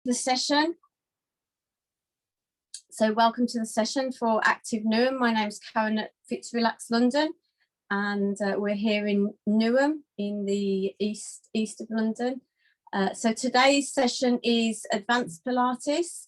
The session. So welcome to the session for Active Newham. My name is Karen at Fit to Relax London, and we're here in Newham in the east of London. So today's session is Advanced Pilates.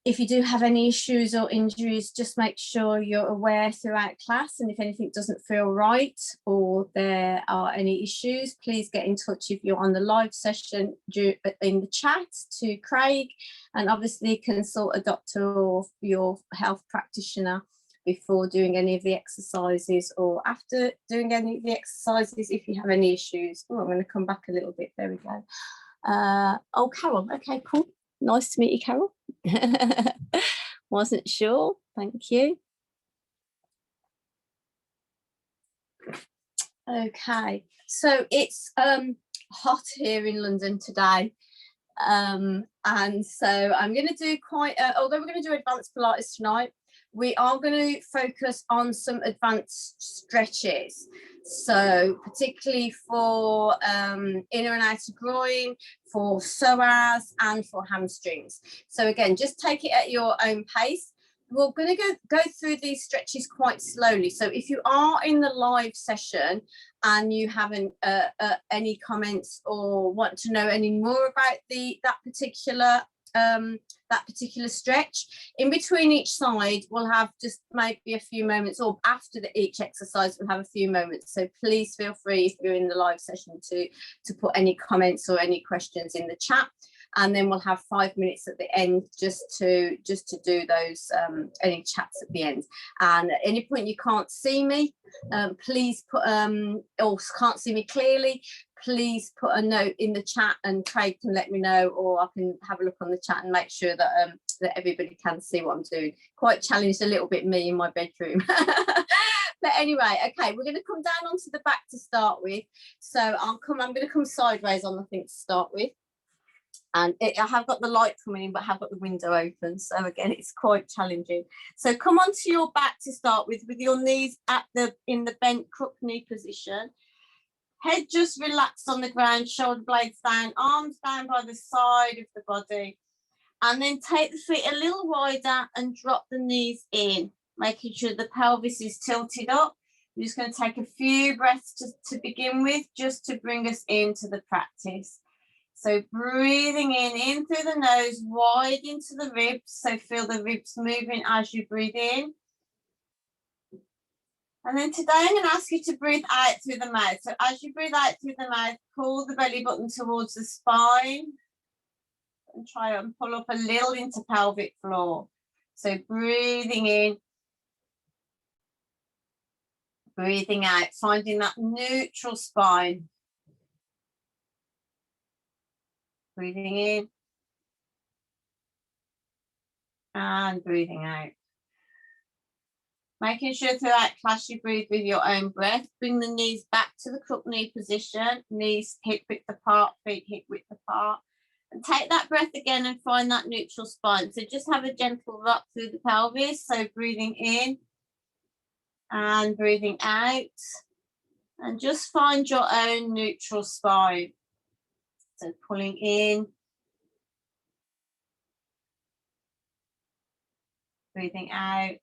If you do have any issues or injuries, just make sure you're aware throughout class, and if anything doesn't feel right or there are any issues, please get in touch if you're on the live session in the chat to Craig, and obviously consult a doctor or your health practitioner before doing any of the exercises or after doing any of the exercises if you have any issues. Oh, I'm going to come back a little bit. There we go. Oh, Carol. Okay, cool. Nice to meet you, Carol. Wasn't sure. Thank you. Okay, so it's hot here in London today, and so I'm going to do although we're going to do advanced Pilates tonight, we are going to focus on some advanced stretches. So particularly for inner and outer groin, for psoas and for hamstrings. So again, just take it at your own pace. We're going to go through these stretches quite slowly. So if you are in the live session and you haven't any comments or want to know any more about that particular stretch, in between each side we'll have just maybe a few moments, or after each exercise we'll have a few moments. So please feel free, if you're in the live session, to put any comments or any questions in the chat, and then we'll have 5 minutes at the end just to do those any chats at the end. And at any point you can't see me, please put or can't see me clearly, please put a note in the chat and Craig can let me know, or I can have a look on the chat and make sure that that everybody can see what I'm doing. Quite challenged a little bit, me in my bedroom. But anyway, okay, we're going to come down onto the back to start with. So I'm going to come sideways on the thing to start with. And I have got the light coming in, but I have got the window open. So again, it's quite challenging. So come onto your back to start with your knees in the bent crook knee position. Head just relaxed on the ground, shoulder blades down, arms down by the side of the body. And then take the feet a little wider and drop the knees in, making sure the pelvis is tilted up. We're just going to take a few breaths to begin with, just to bring us into the practice. So breathing in through the nose, wide into the ribs. So feel the ribs moving as you breathe in. And then today I'm going to ask you to breathe out through the mouth. So as you breathe out through the mouth, pull the belly button towards the spine and try and pull up a little into pelvic floor. So breathing in, breathing out, finding that neutral spine. Breathing in and breathing out. Making sure throughout class you breathe with your own breath. Bring the knees back to the crook knee position. Knees hip width apart, feet hip width apart. And take that breath again and find that neutral spine. So just have a gentle rock through the pelvis. So breathing in and breathing out. And just find your own neutral spine. So pulling in. Breathing out.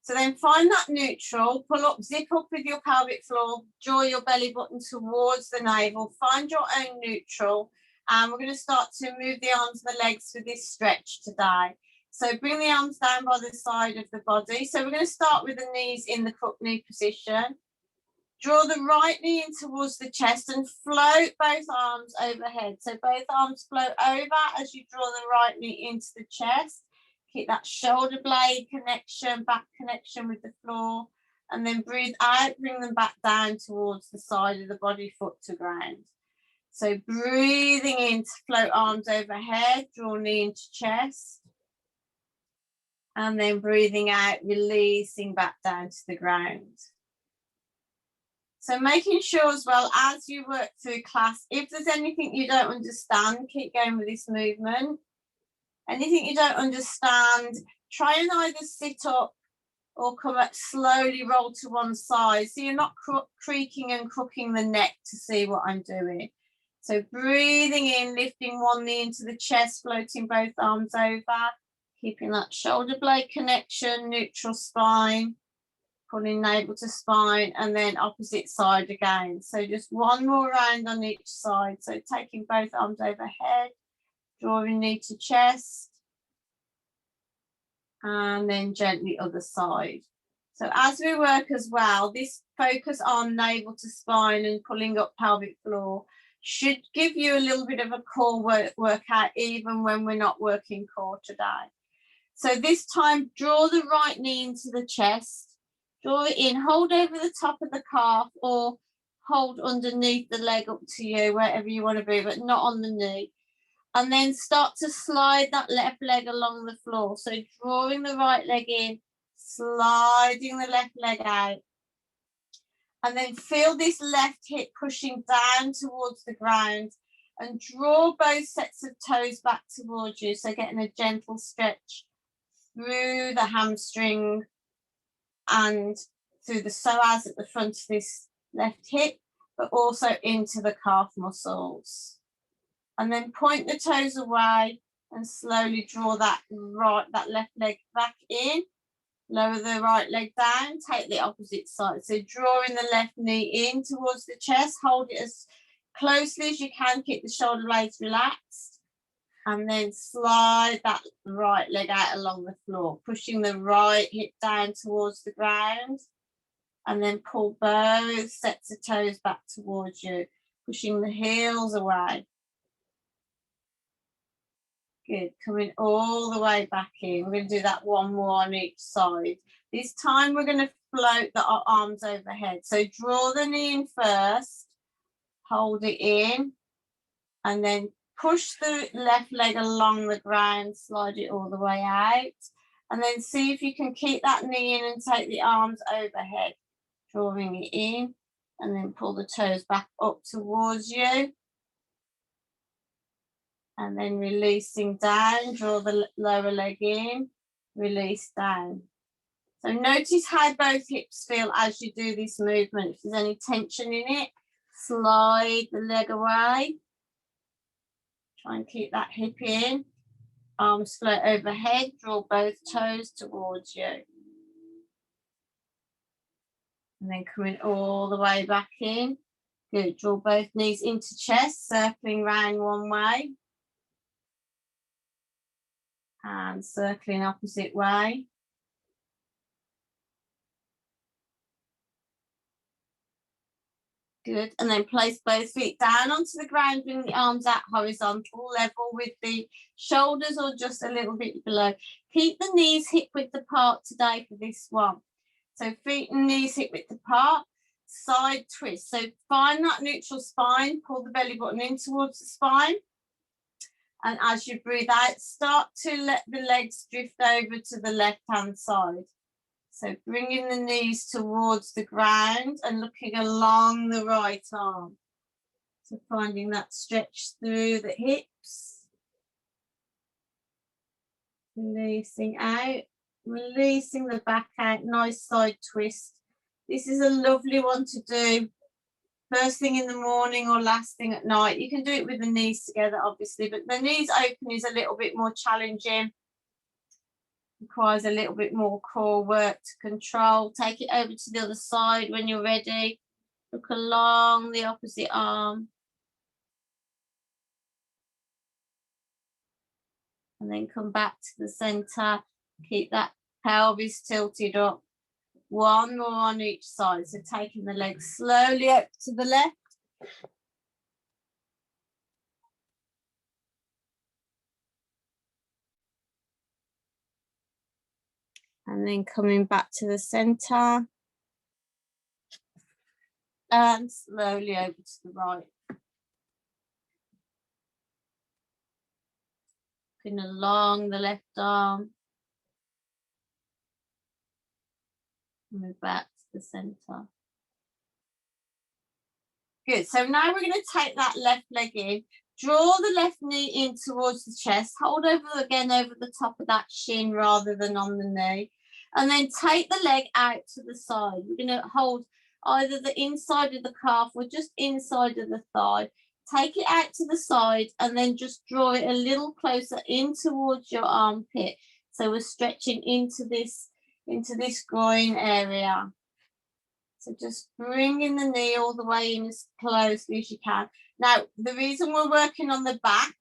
So then find that neutral, pull up, zip up with your pelvic floor, draw your belly button towards the navel, find your own neutral, and we're going to start to move the arms and the legs for this stretch today. So bring the arms down by the side of the body. So we're going to start with the knees in the crook knee position. Draw the right knee in towards the chest and float both arms overhead. So both arms float over as you draw the right knee into the chest. Keep that shoulder blade connection, back connection with the floor, and then breathe out, bring them back down towards the side of the body, foot to ground. So breathing in to float arms overhead, draw knee into chest, and then breathing out, releasing back down to the ground. So making sure as well as you work through class, if there's anything you don't understand, keep going with this movement. Anything you don't understand, try and either sit up or come up, slowly roll to one side. So you're not creaking and crooking the neck to see what I'm doing. So breathing in, lifting one knee into the chest, floating both arms over, keeping that shoulder blade connection, neutral spine, pulling navel to spine, and then opposite side again. So just one more round on each side. So taking both arms overhead, drawing knee to chest, and then gently other side. So as we work as well, this focus on navel to spine and pulling up pelvic floor should give you a little bit of a core workout even when we're not working core today. So this time, draw the right knee into the chest, draw it in, hold over the top of the calf or hold underneath the leg, up to you, wherever you want to be, but not on the knee. And then start to slide that left leg along the floor. So drawing the right leg in, sliding the left leg out. And then feel this left hip pushing down towards the ground and draw both sets of toes back towards you. So getting a gentle stretch through the hamstring and through the psoas at the front of this left hip, but also into the calf muscles. And then point the toes away and slowly draw that left leg back in. Lower the right leg down, take the opposite side. So drawing the left knee in towards the chest, hold it as closely as you can, keep the shoulder blades relaxed. And then slide that right leg out along the floor, pushing the right hip down towards the ground. And then pull both sets of toes back towards you, pushing the heels away. Good, coming all the way back in. We're going to do that one more on each side. This time we're going to float the arms overhead. So draw the knee in first, hold it in, and then push the left leg along the ground, slide it all the way out. And then see if you can keep that knee in and take the arms overhead, drawing it in, and then pull the toes back up towards you. And then releasing down, draw the lower leg in, release down. So notice how both hips feel as you do this movement. If there's any tension in it, slide the leg away. Try and keep that hip in. Arms float overhead, draw both toes towards you. And then coming all the way back in. Good, draw both knees into chest, circling round one way. And circling opposite way. Good, and then place both feet down onto the ground, bring the arms out horizontal, level with the shoulders or just a little bit below. Keep the knees hip width apart today for this one. So feet and knees hip width apart, side twist. So find that neutral spine, pull the belly button in towards the spine. And as you breathe out, start to let the legs drift over to the left-hand side. So bringing the knees towards the ground and looking along the right arm. So finding that stretch through the hips. Releasing out, releasing the back out, nice side twist. This is a lovely one to do first thing in the morning or last thing at night. You can do it with the knees together, obviously, but the knees open is a little bit more challenging. Requires a little bit more core work to control. Take it over to the other side when you're ready. Look along the opposite arm. And then come back to the center. Keep that pelvis tilted up. One more on each side. So taking the legs slowly up to the left. And then coming back to the center. And slowly over to the right. Looking along the left arm. Move back to the center. Good, so now we're going to take that left leg in, draw the left knee in towards the chest, hold over again over the top of that shin rather than on the knee, and then take the leg out to the side. We're going to hold either the inside of the calf or just inside of the thigh. Take it out to the side and then just draw it a little closer in towards your armpit. So we're stretching into this groin area. So just bringing the knee all the way in as closely as you can. Now, the reason we're working on the back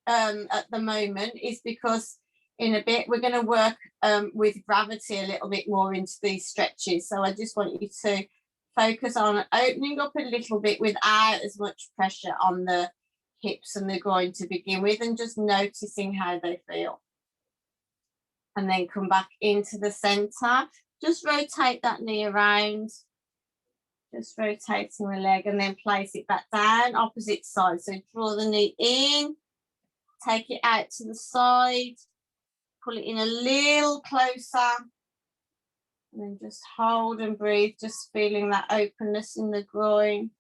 at the moment is because in a bit we're going to work with gravity a little bit more into these stretches. So I just want you to focus on opening up a little bit without as much pressure on the hips and the groin to begin with, and just noticing how they feel. And then come back into the center. Just rotate that knee around. Just rotating the leg, and then place it back down, opposite side. So draw the knee in, take it out to the side, pull it in a little closer, and then just hold and breathe, just feeling that openness in the groin.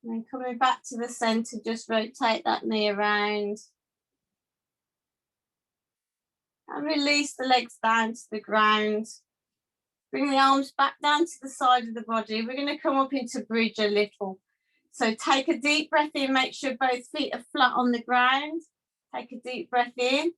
And then coming back to the center, just rotate that knee around. And release the legs down to the ground. Bring the arms back down to the side of the body. We're going to come up into bridge a little. So take a deep breath in, make sure both feet are flat on the ground. Take a deep breath in.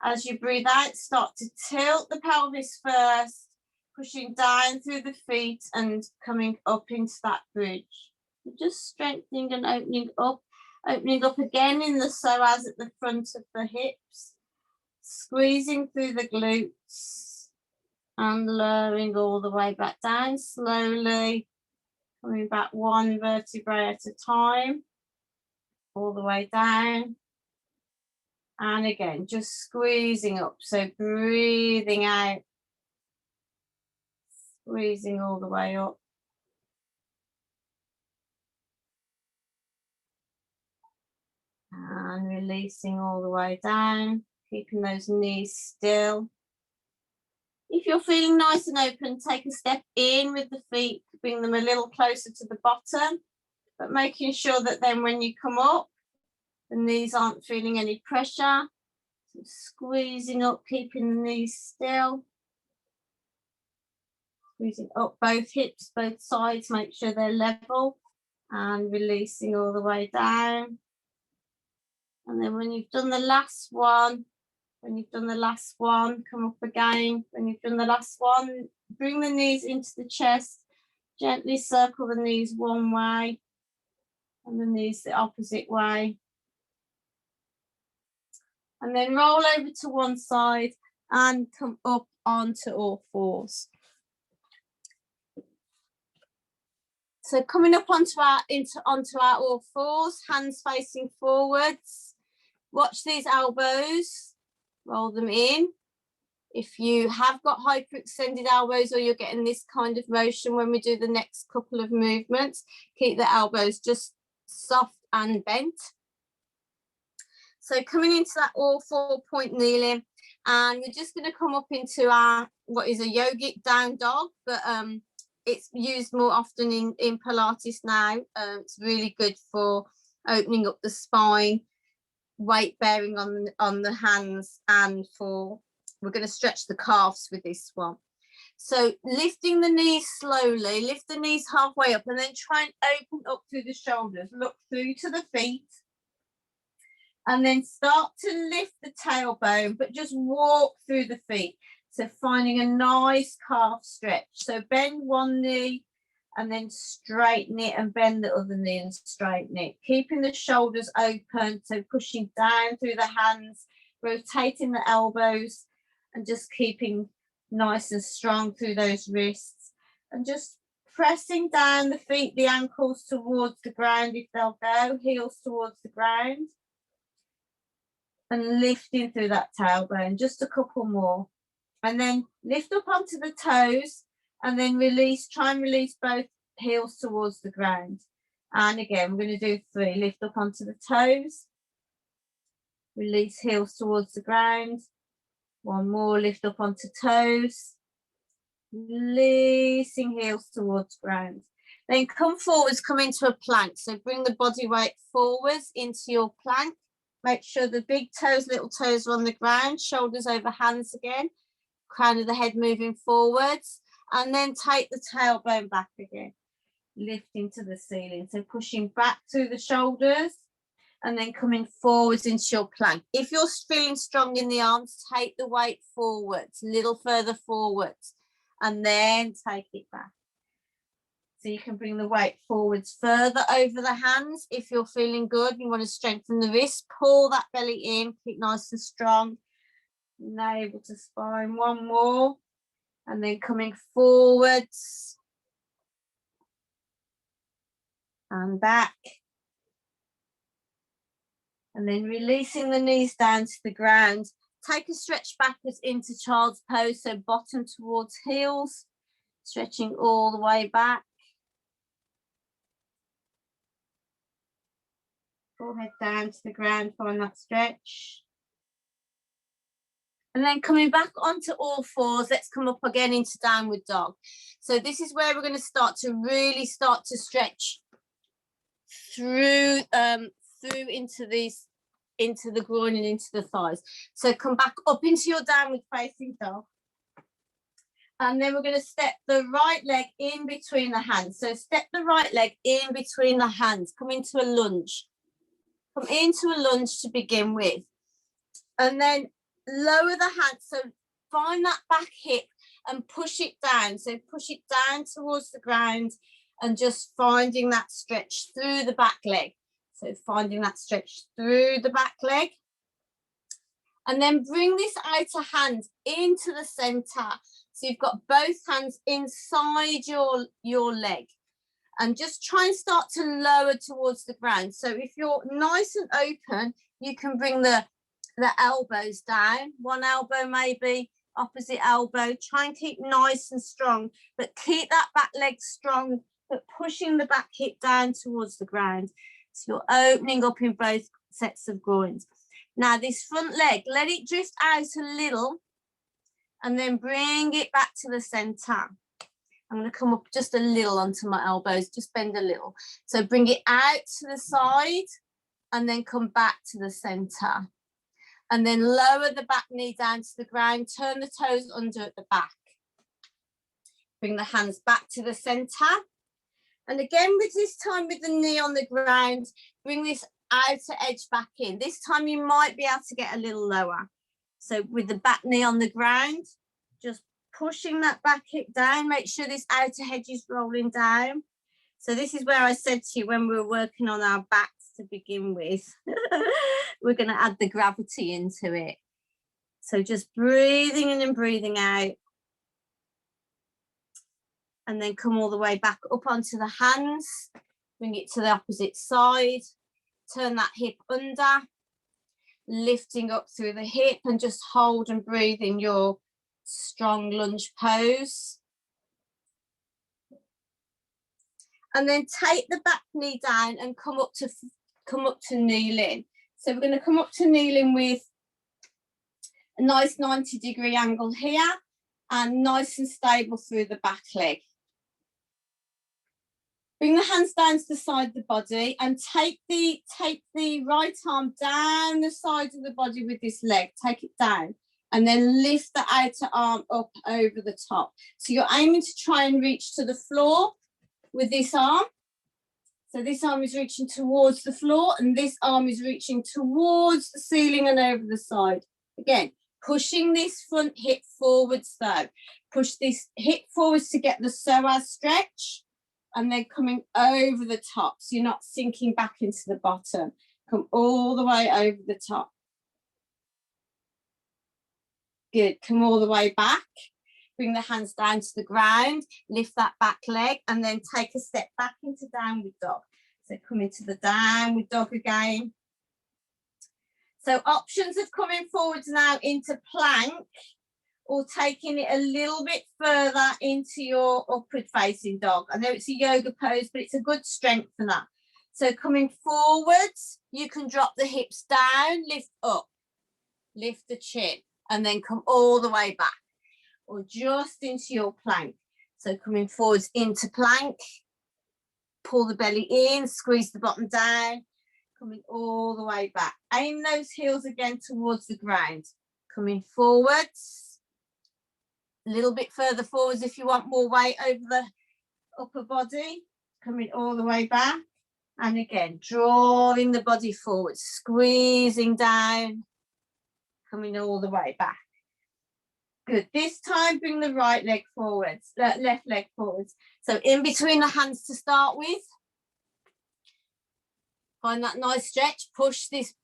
As you breathe out, start to tilt the pelvis first, pushing down through the feet and coming up into that bridge. Just strengthening and opening up again in the psoas at the front of the hips. Squeezing through the glutes and lowering all the way back down slowly, coming back one vertebrae at a time, all the way down. And again, just squeezing up. So breathing out, squeezing all the way up. And releasing all the way down. Keeping those knees still. If you're feeling nice and open, take a step in with the feet, bring them a little closer to the bottom, but making sure that then when you come up, the knees aren't feeling any pressure. So squeezing up, keeping the knees still. Squeezing up both hips, both sides, make sure they're level, and releasing all the way down. And then when you've done the last one, come up again. When you've done the last one, bring the knees into the chest, gently circle the knees one way and the knees the opposite way. And then roll over to one side and come up onto all fours. So coming up onto our all fours, hands facing forwards. Watch these elbows. Roll them in. If you have got hyperextended elbows or you're getting this kind of motion when we do the next couple of movements, keep the elbows just soft and bent. So coming into that all 4-point kneeling, and we're just going to come up into our, what is a yogic down dog, but it's used more often in Pilates now. It's really good for opening up the spine, weight bearing on the hands, and we're going to stretch the calves with this one. So lifting the knees slowly, lift the knees halfway up, and then try and open up through the shoulders, look through to the feet, and then start to lift the tailbone, but just walk through the feet. So finding a nice calf stretch. So bend one knee and then straighten it, and bend the other knee and straighten it. Keeping the shoulders open, so pushing down through the hands, rotating the elbows, and just keeping nice and strong through those wrists. And just pressing down the feet, the ankles towards the ground if they'll go, heels towards the ground. And lifting through that tailbone, just a couple more. And then lift up onto the toes, and then release, try and release both heels towards the ground. And again, we're going to do 3. Lift up onto the toes, release heels towards the ground. One more, lift up onto toes, releasing heels towards ground. Then come forwards, come into a plank. So bring the body weight forwards into your plank. Make sure the big toes, little toes are on the ground, shoulders over hands again, crown of the head moving forwards. And then take the tailbone back again, lifting to the ceiling. So pushing back through the shoulders and then coming forwards into your plank. If you're feeling strong in the arms, take the weight forwards, a little further forwards, and then take it back. So you can bring the weight forwards further over the hands. If you're feeling good, you want to strengthen the wrist, pull that belly in, keep nice and strong. Navel to spine, one more. And then coming forwards and back. And then releasing the knees down to the ground. Take a stretch backwards into child's pose, so bottom towards heels, stretching all the way back. Forehead down to the ground, find that stretch. And then coming back onto all fours, let's come up again into downward dog. So this is where we're going to start to really start to stretch through into the groin and into the thighs. So come back up into your downward facing dog. And then we're going to step the right leg in between the hands. So step the right leg in between the hands. Come into a lunge. Come into a lunge to begin with. And then lower the hands. So find that back hip and push it down. So push it down towards the ground and just finding that stretch through the back leg. So finding that stretch through the back leg. And then bring this outer hand into the center. So you've got both hands inside your leg. And just try and start to lower towards the ground. So if you're nice and open, you can bring the elbows down. One elbow maybe, opposite elbow. Try and keep nice and strong, but keep that back leg strong, but pushing the back hip down towards the ground. So you're opening up in both sets of groins. Now this front leg, let it drift out a little and then bring it back to the center. I'm going to come up just a little onto my elbows, just bend a little. So bring it out to the side and then come back to the center. And then lower the back knee down to the ground, turn the toes under at the back. Bring the hands back to the center. And again, with this time with the knee on the ground, bring this outer edge back in. This time you might be able to get a little lower. So with the back knee on the ground, just pushing that back hip down, make sure this outer edge is rolling down. So this is where I said to you when we were working on our backs to begin with, we're going to add the gravity into it. So just breathing in and breathing out. And then come all the way back up onto the hands, bring it to the opposite side, turn that hip under, lifting up through the hip and just hold and breathe in your strong lunge pose. And then take the back knee down and come up to kneeling. So we're going to come up to kneeling with a nice 90-degree angle here and nice and stable through the back leg. Bring the hands down to the side of the body and take the right arm down the side of the body with this leg. Take it down and then lift the outer arm up over the top. So you're aiming to try and reach to the floor with this arm. So this arm is reaching towards the floor and this arm is reaching towards the ceiling and over the side. Again, pushing this front hip forwards though. Push this hip forwards to get the psoas stretch. And then coming over the top, so you're not sinking back into the bottom. Come all the way over the top. Good, come all the way back. Bring the hands down to the ground, lift that back leg, and then take a step back into downward dog. So come into the downward dog again. So options of coming forwards now into plank, or taking it a little bit further into your upward facing dog. I know it's a yoga pose, but it's a good strength for that. So coming forwards, you can drop the hips down, lift up, lift the chin, and then come all the way back, or just into your plank. So coming forwards into plank, pull the belly in, squeeze the bottom down, coming all the way back. Aim those heels again towards the ground. Coming forwards, A little bit further forwards if you want more weight over the upper body, coming all the way back. And again, drawing the body forward, squeezing down, coming all the way back. Good. This time, bring the right leg forwards, left leg forwards. So in between the hands to start with. Find that nice stretch. Push this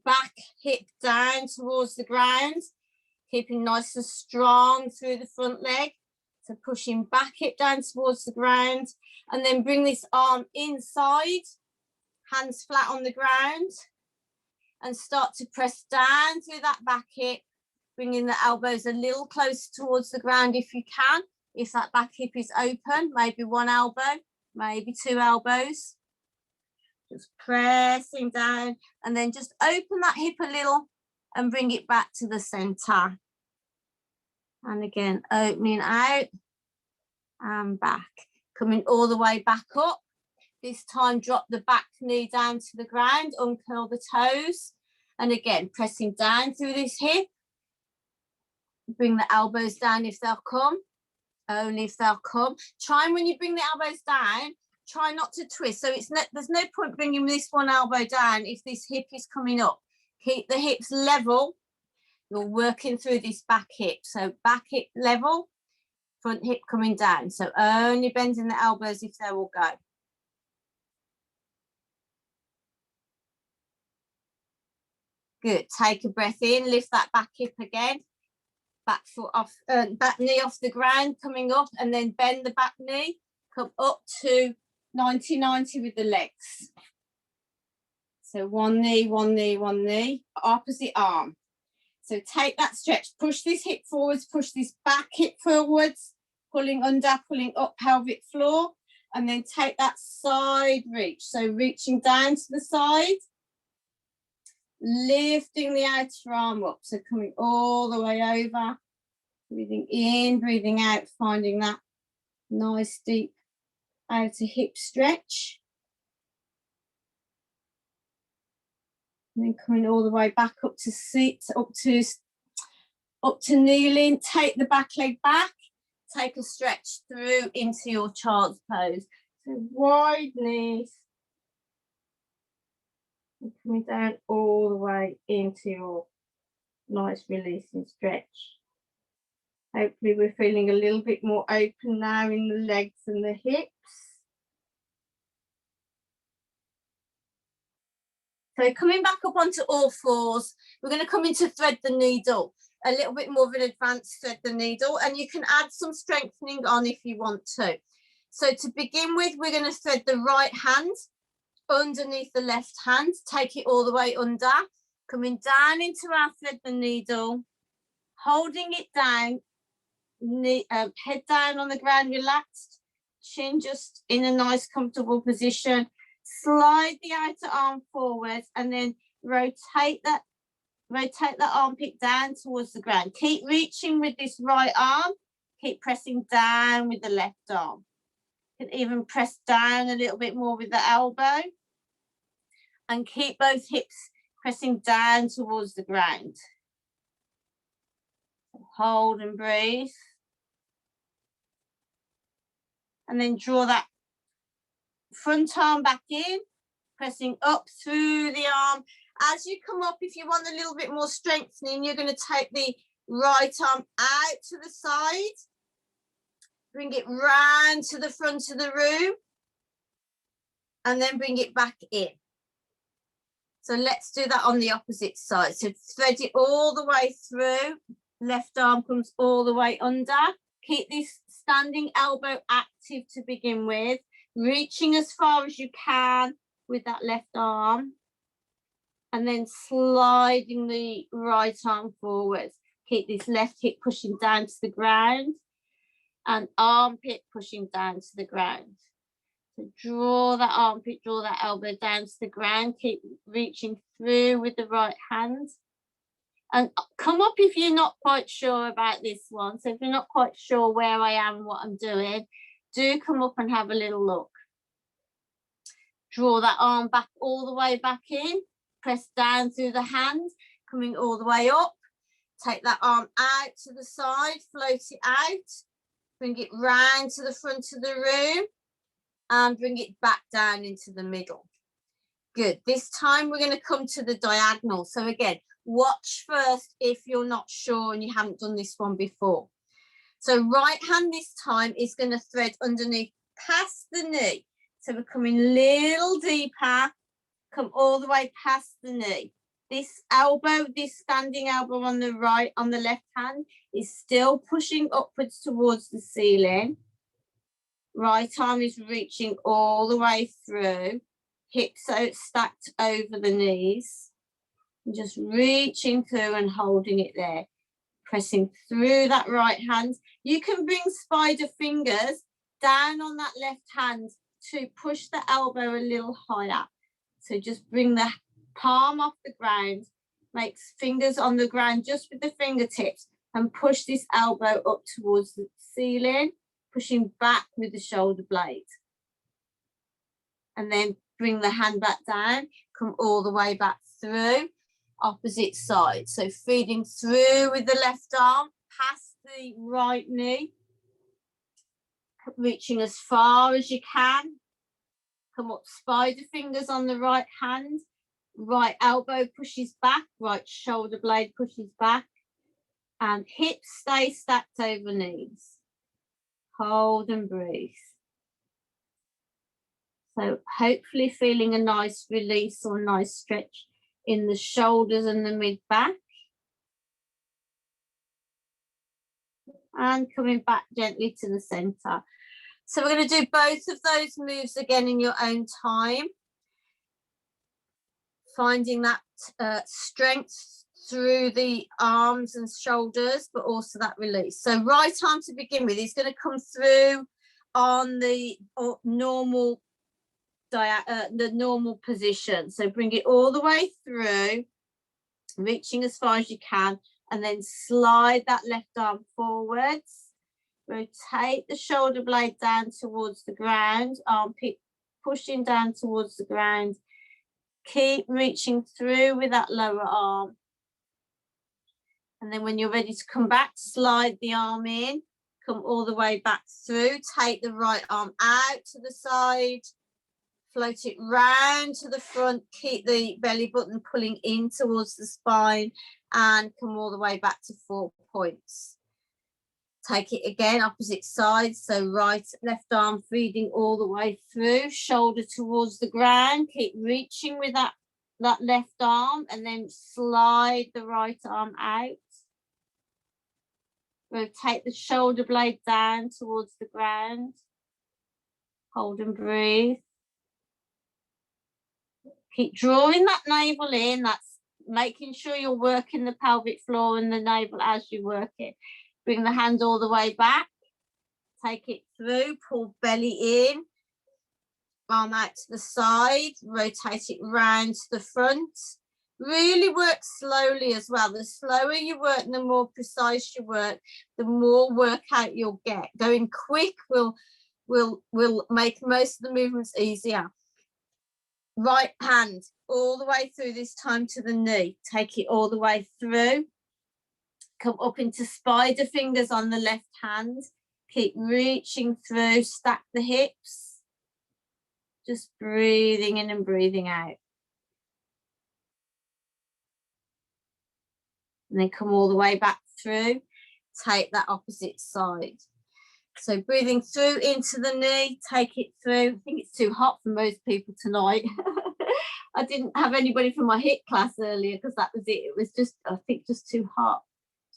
back hip down towards the ground, keeping nice and strong through the front leg. So pushing back hip down towards the ground, and then bring this arm inside, hands flat on the ground, and start to press down through that back hip, bringing the elbows a little closer towards the ground if you can. If that back hip is open, maybe one elbow, maybe two elbows. Just pressing down, and then just open that hip a little and bring it back to the center. And again, opening out and back. Coming all the way back up. This time, drop the back knee down to the ground, uncurl the toes. And again, pressing down through this hip. Bring the elbows down if they'll come, only if they'll come. Try, and when you bring the elbows down, try not to twist. So there's no point bringing this one elbow down if this hip is coming up. Keep the hips level. You're working through this back hip. So back hip level, front hip coming down. So only bending the elbows if they will go. Good. Take a breath in, lift that back hip again. Back foot off, back knee off the ground, coming up, and then bend the back knee, come up to 90-90 with the legs. So one knee, one knee, one knee, opposite arm. So take that stretch, push this hip forwards, push this back hip forwards, pulling under, pulling up pelvic floor, and then take that side reach. So reaching down to the side, lifting the outer arm up. So coming all the way over, breathing in, breathing out, finding that nice deep outer hip stretch. And then coming all the way back up to sit, up to kneeling. Take the back leg back. Take a stretch through into your child's pose. So wide knees. And coming down all the way into your nice releasing stretch. Hopefully we're feeling a little bit more open now in the legs and the hips. So coming back up onto all fours, we're going to come into thread the needle, a little bit more of an advanced thread the needle, and you can add some strengthening on if you want to. So to begin with, we're going to thread the right hand underneath the left hand, take it all the way under, coming down into our thread the needle, holding it down, head down on the ground, relaxed, chin just in a nice comfortable position. Slide the outer arm forwards and then rotate that armpit down towards the ground. Keep reaching with this right arm. Keep pressing down with the left arm. You can even press down a little bit more with the elbow. And keep both hips pressing down towards the ground. Hold and breathe. And then draw that front arm back in, pressing up through the arm. As you come up, if you want a little bit more strengthening, you're going to take the right arm out to the side, bring it round to the front of the room, and then bring it back in. So let's do that on the opposite side. So thread it all the way through. Left arm comes all the way under. Keep this standing elbow active to begin with, reaching as far as you can with that left arm, and then sliding the right arm forwards. Keep this left hip pushing down to the ground and armpit pushing down to the ground. So draw that armpit, draw that elbow down to the ground. Keep reaching through with the right hand. And come up if you're not quite sure about this one. So if you're not quite sure where I am and what I'm doing, do come up and have a little look. Draw that arm back all the way back in. Press down through the hand, coming all the way up. Take that arm out to the side, float it out, bring it round to the front of the room and bring it back down into the middle. Good. This time we're going to come to the diagonal. So again, watch first if you're not sure and you haven't done this one before. So right hand this time is going to thread underneath past the knee. So we're coming a little deeper, come all the way past the knee. This elbow, this standing elbow on the right, on the left hand is still pushing upwards towards the ceiling. Right arm is reaching all the way through. Hips out stacked over the knees. And just reaching through and holding it there. Pressing through that right hand. You can bring spider fingers down on that left hand to push the elbow a little higher. So just bring the palm off the ground, make fingers on the ground just with the fingertips and push this elbow up towards the ceiling, pushing back with the shoulder blade. And then bring the hand back down, come all the way back through, opposite side. So feeding through with the left arm, past the right knee, reaching as far as you can. Come up, spider fingers on the right hand, right elbow pushes back, right shoulder blade pushes back, and hips stay stacked over knees. Hold and breathe. So hopefully feeling a nice release or nice stretch in the shoulders and the mid back. And coming back gently to the center. So we're going to do both of those moves again in your own time. Finding that strength through the arms and shoulders, but also that release. So right arm to begin with is going to come through on the normal position. So bring it all the way through, reaching as far as you can, and then slide that left arm forwards. Rotate the shoulder blade down towards the ground, armpit pushing down towards the ground. Keep reaching through with that lower arm. And then when you're ready to come back, slide the arm in, come all the way back through, take the right arm out to the side, float it round to the front, keep the belly button pulling in towards the spine and come all the way back to 4 points. Take it again, opposite side. So right, left arm feeding all the way through, shoulder towards the ground. Keep reaching with that left arm and then slide the right arm out. Rotate the shoulder blade down towards the ground. Hold and breathe. Keep drawing that navel in. That's making sure you're working the pelvic floor and the navel as you work it. Bring the hand all the way back. Take it through, pull belly in. Arm out to the side, rotate it round to the front. Really work slowly as well. The slower you work, the more precise you work, the more workout you'll get. Going quick will make most of the movements easier. Right hand all the way through, this time to the knee. Take it all the way through. Come up into spider fingers on the left hand. Keep reaching through, stack the hips. Just breathing in and breathing out. And then come all the way back through. Take that opposite side. So breathing through into the knee, take it through. I think it's too hot for most people tonight. I didn't have anybody from my HIIT class earlier because that was it. It was just, I think, just too hot.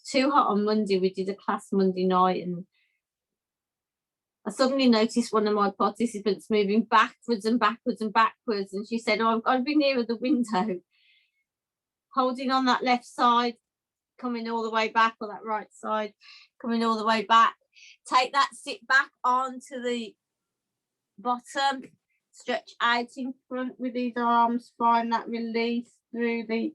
Too hot on Monday. We did a class Monday night and I suddenly noticed one of my participants moving backwards and backwards and backwards, and she said, oh, I've got to be nearer the window. Holding on that left side, coming all the way back, or that right side, coming all the way back. Take that sit back onto the bottom, stretch out in front with these arms, find that release through the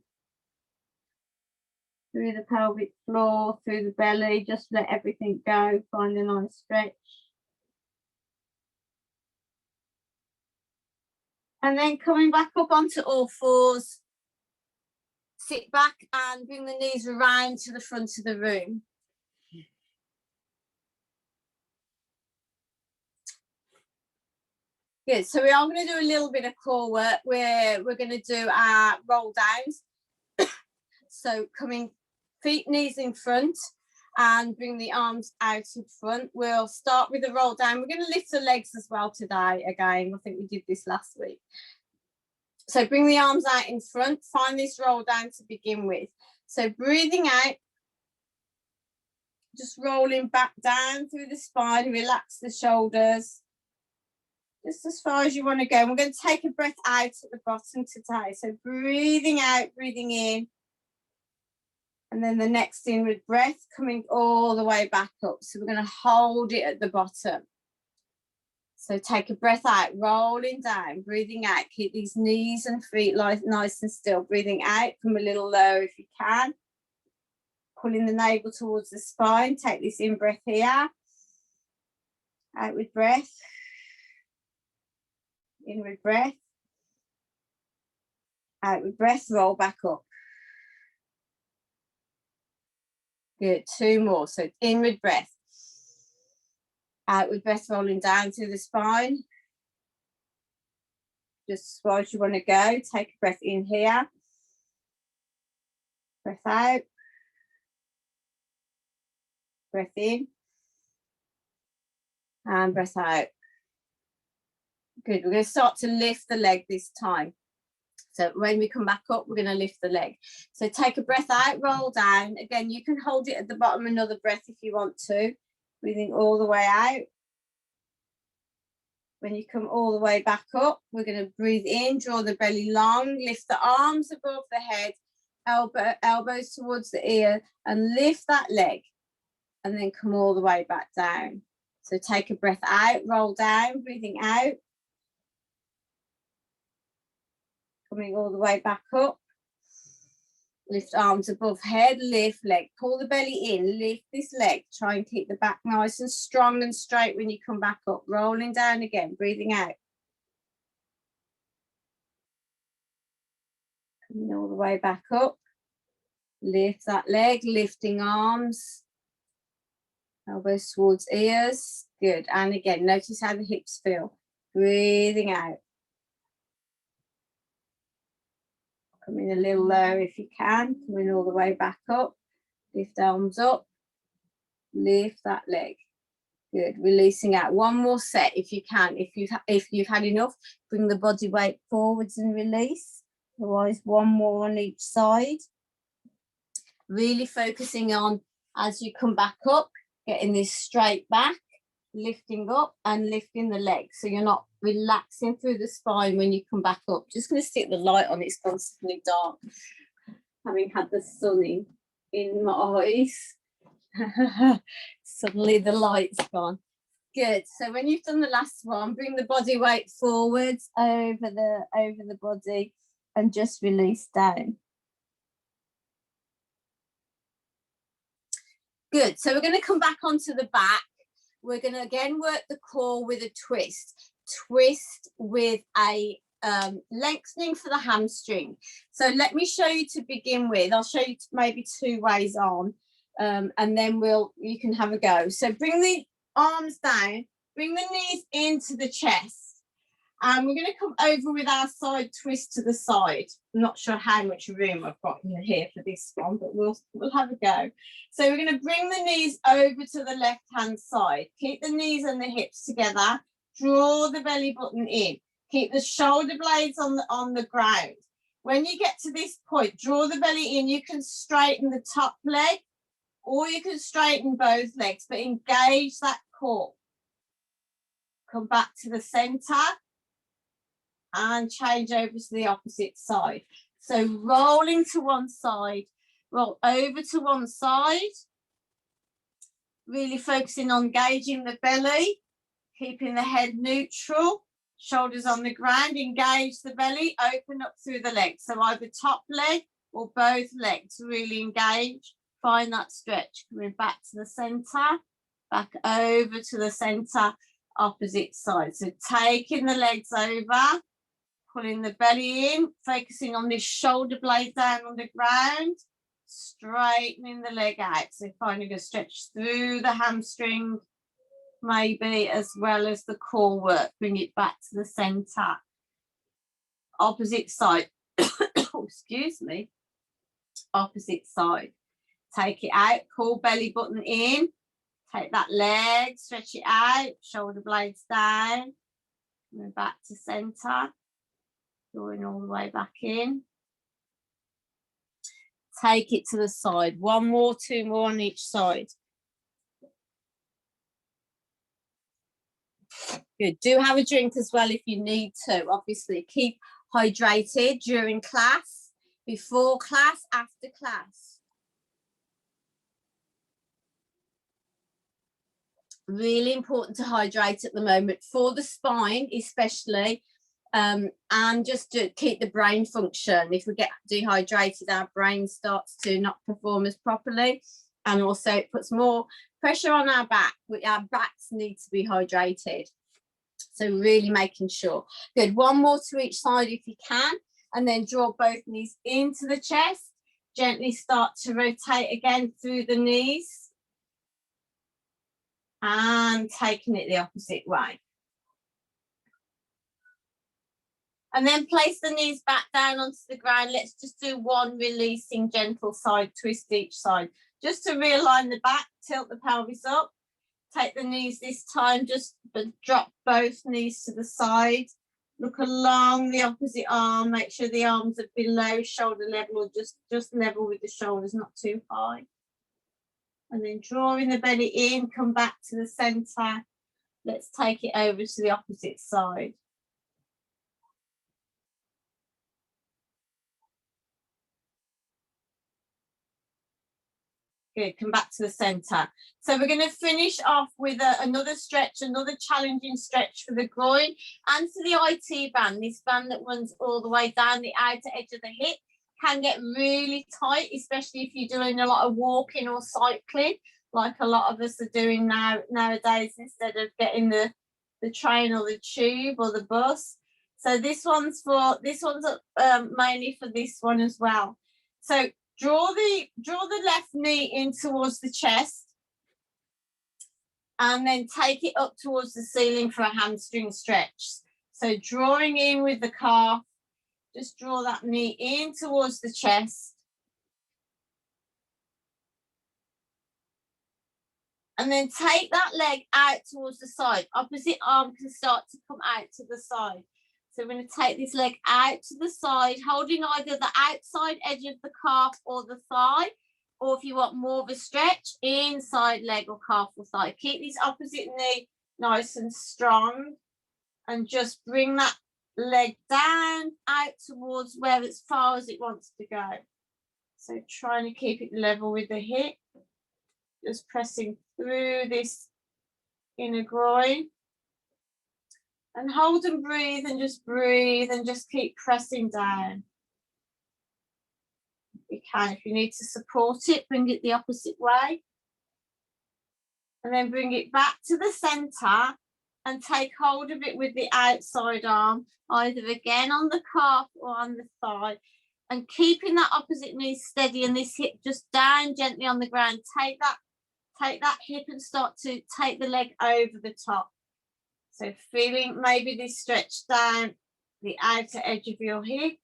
pelvic floor, through the belly, just let everything go, find a nice stretch. And then coming back up onto all fours, Sit back and bring the knees around to the front of the room. Good, so we are going to do a little bit of core work where we're going to do our roll downs. So coming feet, knees in front and bring the arms out in front. We'll start with the roll down. We're going to lift the legs as well today again. I think we did this last week. So bring the arms out in front, find this roll down to begin with. So breathing out, just rolling back down through the spine, relax the shoulders. Just as far as you want to go. We're going to take a breath out at the bottom today. So breathing out, breathing in. And then the next inward breath coming all the way back up. So we're going to hold it at the bottom. So take a breath out, rolling down, breathing out. Keep these knees and feet nice and still. Breathing out, come a little lower if you can. Pulling the navel towards the spine. Take this in breath here. Outward breath. Inward breath. Outward breath, roll back up. Good, 2 more. So inward breath. Outward breath, rolling down through the spine. Just as far as you want to go. Take a breath in here. Breath out. Breath in. And breath out. Good, we're going to start to lift the leg this time. So when we come back up, we're going to lift the leg. So take a breath out, roll down. Again, you can hold it at the bottom, another breath if you want to. Breathing all the way out. When you come all the way back up, we're going to breathe in, draw the belly long, lift the arms above the head, elbows towards the ear, and lift that leg. And then come all the way back down. So take a breath out, roll down, breathing out. Coming all the way back up. Lift arms above head, lift leg. Pull the belly in, lift this leg. Try and keep the back nice and strong and straight when you come back up. Rolling down again, breathing out. Coming all the way back up. Lift that leg, lifting arms. Elbows towards ears. Good. And again, notice how the hips feel. Breathing out. Coming a little lower if you can. Coming all the way back up. Lift arms up. Lift that leg. Good. Releasing out. 1 more set if you can. If you've had enough, bring the body weight forwards and release. Otherwise, 1 more on each side. Really focusing on as you come back up, getting this straight back, lifting up and lifting the leg. So you're not relaxing through the spine when you come back up. Just going to stick the light on. It's gone suddenly dark. Having had the sun in my eyes. Suddenly the light's gone. Good. So when you've done the last one, bring the body weight forwards over the body and just release down. Good. So we're going to come back onto the back. We're going to again work the core with a twist. Twist with a lengthening for the hamstring. So let me show you to begin with. I'll show you maybe 2 ways on, and then you can have a go. So bring the arms down, bring the knees into the chest. And we're going to come over with our side twist to the side. I'm not sure how much room I've got in here for this one, but we'll have a go. So we're going to bring the knees over to the left-hand side. Keep the knees and the hips together. Draw the belly button in. Keep the shoulder blades on the ground. When you get to this point, draw the belly in. You can straighten the top leg or you can straighten both legs, but engage that core. Come back to the center. And change over to the opposite side. So rolling to one side, roll over to one side, really focusing on engaging the belly, keeping the head neutral, shoulders on the ground, engage the belly, open up through the legs. So either top leg or both legs, really engage, find that stretch. Coming back to the center, back over to the center, opposite side. So taking the legs over, Pulling the belly in, focusing on this shoulder blade down on the ground, straightening the leg out. So finding a stretch through the hamstring, maybe, as well as the core work. Bring it back to the center. Opposite side. Oh, excuse me. Opposite side. Take it out, core belly button in. Take that leg, stretch it out, shoulder blades down. Move back to center. Going all the way back in. Take it to the side. One more, two more on each side. Good. Do have a drink as well if you need to. Obviously, keep hydrated during class, before class, after class. Really important to hydrate at the moment for the spine, especially. And just to keep the brain function. If we get dehydrated, our brain starts to not perform as properly, and also it puts more pressure on our back. Our backs need to be hydrated, so really making sure. Good. One more to each side if you can, and then draw both knees into the chest. Gently start to rotate again through the knees, and taking it the opposite way. And then place the knees back down onto the ground. Let's just do one releasing gentle side twist each side. Just to realign the back, tilt the pelvis up. Take the knees this time, just drop both knees to the side. Look along the opposite arm. Make sure the arms are below shoulder level, or just level with the shoulders, not too high. And then drawing the belly in, come back to the center. Let's take it over to the opposite side. Good, come back to the center. So we're going to finish off with another stretch, another challenging stretch for the groin and for the IT band. This band that runs all the way down the outer edge of the hip can get really tight, especially if you're doing a lot of walking or cycling, like a lot of us are doing nowadays, instead of getting the train or the tube or the bus. So this one's mainly for this one as well. So draw the left knee in towards the chest, and then take it up towards the ceiling for a hamstring stretch. So drawing in with the calf, just draw that knee in towards the chest. And then take that leg out towards the side. Opposite arm can start to come out to the side. So we're going to take this leg out to the side, holding either the outside edge of the calf or the thigh, or if you want more of a stretch, inside leg or calf or thigh. Keep this opposite knee nice and strong, and just bring that leg down out towards where as far as it wants to go. So trying to keep it level with the hip, just pressing through this inner groin. And hold and breathe, and just keep pressing down. If you need to support it, bring it the opposite way. And then bring it back to the center and take hold of it with the outside arm, either again on the calf or on the thigh. And keeping that opposite knee steady and this hip just down gently on the ground. Take that hip and start to take the leg over the top. So feeling maybe this stretch down the outer edge of your hip,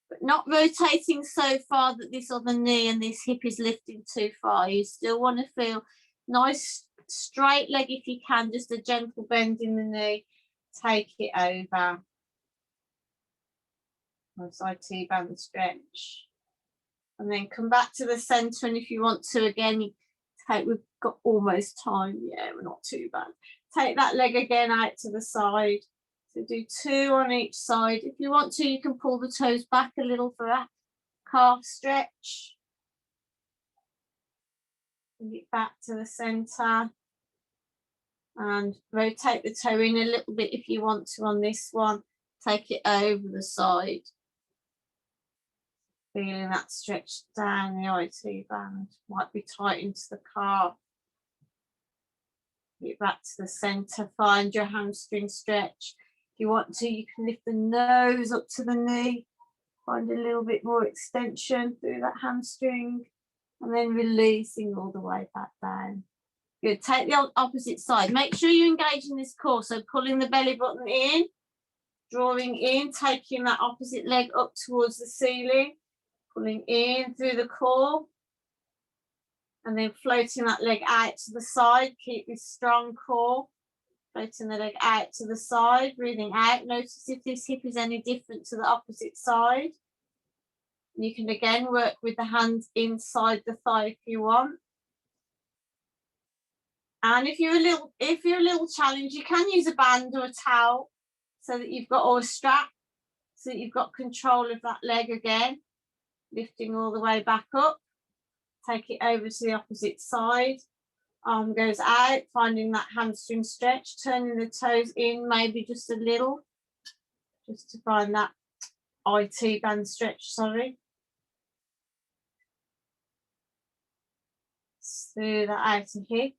but not rotating so far that this other knee and this hip is lifting too far. You still want to feel nice straight leg if you can, just a gentle bend in the knee. Take it over. Side T-band stretch. And then come back to the center, and if you want to, again, we've got almost time. Yeah, we're not too bad. Take that leg again out to the side. So do 2 on each side. If you want to, you can pull the toes back a little for a calf stretch. Bring it back to the center. And rotate the toe in a little bit if you want to on this one. Take it over the side. Feeling that stretch down the IT band. Might be tight into the calf. Get back to the center, find your hamstring stretch. If you want to, you can lift the nose up to the knee, find a little bit more extension through that hamstring, and then releasing all the way back down. Good. Take the opposite side. Make sure you engage in this core. So pulling the belly button in, drawing in, taking that opposite leg up towards the ceiling, pulling in through the core, and then floating that leg out to the side. Keep this strong core. Floating the leg out to the side, breathing out. Notice if this hip is any different to the opposite side. You can again work with the hands inside the thigh if you want. And if you're a little challenged, you can use a band or a towel so that you've got, or a strap, so that you've got control of that leg again. Lifting all the way back up. Take it over to the opposite side. Arm goes out, finding that hamstring stretch, turning the toes in, maybe just a little, just to find that IT band stretch, sorry. Through that outer hip,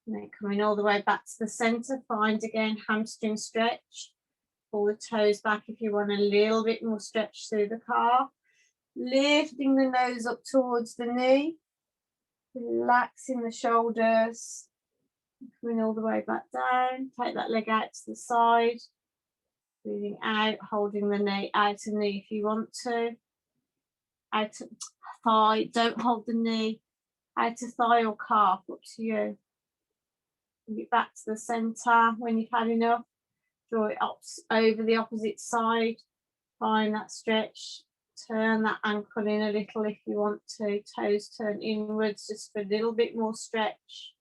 and then coming all the way back to the center, find again hamstring stretch. Pull the toes back if you want a little bit more stretch through the calf. Lifting the nose up towards the knee. Relaxing the shoulders, coming all the way back down. Take that leg out to the side, breathing out, holding the knee, outer knee if you want to. Outer thigh, don't hold the knee, outer thigh or calf, up to you. Bring it back to the centre when you've had enough. Draw it up over the opposite side, find that stretch. Turn that ankle in a little if you want to. Toes turn inwards just for a little bit more stretch.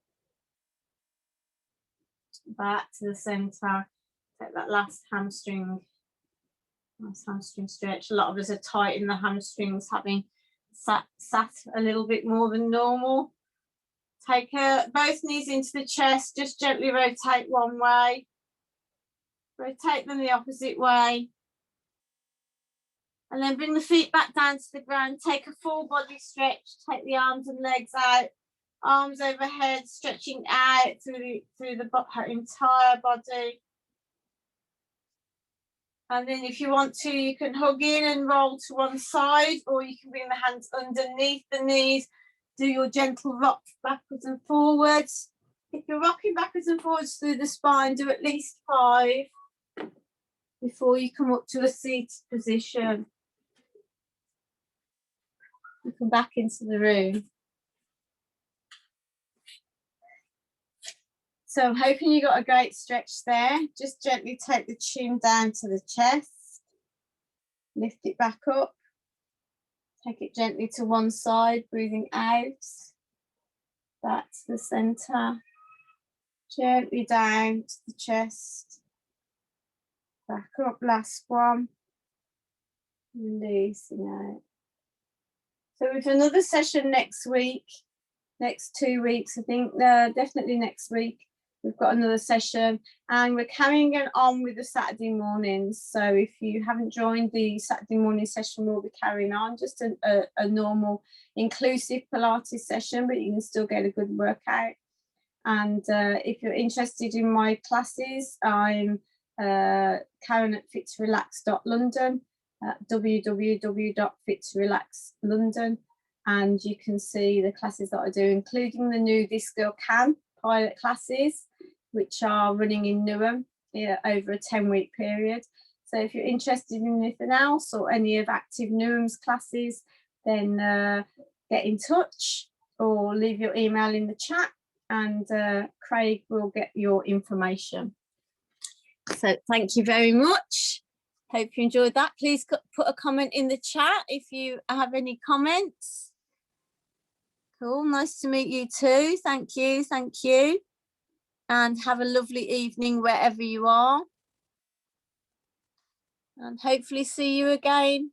Back to the centre. Take that last hamstring. Nice hamstring stretch. A lot of us are tight in the hamstrings, having sat a little bit more than normal. Take both knees into the chest. Just gently rotate one way. Rotate them the opposite way. And then bring the feet back down to the ground. Take a full body stretch. Take the arms and legs out. Arms overhead, stretching out through the entire body. And then if you want to, you can hug in and roll to one side, or you can bring the hands underneath the knees. Do your gentle rock backwards and forwards. If you're rocking backwards and forwards through the spine, do at least 5 before you come up to a seated position. You come back into the room. So I'm hoping you got a great stretch there. Just gently take the chin down to the chest. Lift it back up. Take it gently to one side, breathing out. Back to the centre. Gently down to the chest. Back up, last one. Releasing out. So we've another session next week, next 2 weeks, I think, definitely next week. We've got another session and we're carrying on with the Saturday mornings. So if you haven't joined the Saturday morning session, we'll be carrying on just a normal inclusive Pilates session, but you can still get a good workout. And if you're interested in my classes, I'm Karen at fitrelax.london. www.fitrelax.london, and you can see the classes that I do, including the new This Girl Can pilot classes, which are running in Newham over a 10-week period. So if you're interested in anything else or any of Active Newham's classes, then get in touch or leave your email in the chat, and Craig will get your information. So thank you very much. Hope you enjoyed that. Please put a comment in the chat if you have any comments. Cool, nice to meet you too. Thank you, thank you. And have a lovely evening wherever you are. And hopefully see you again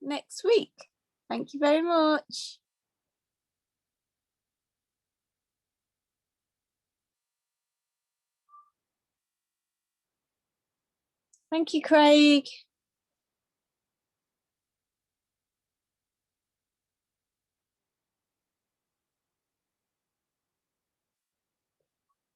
next week. Thank you very much. Thank you, Craig.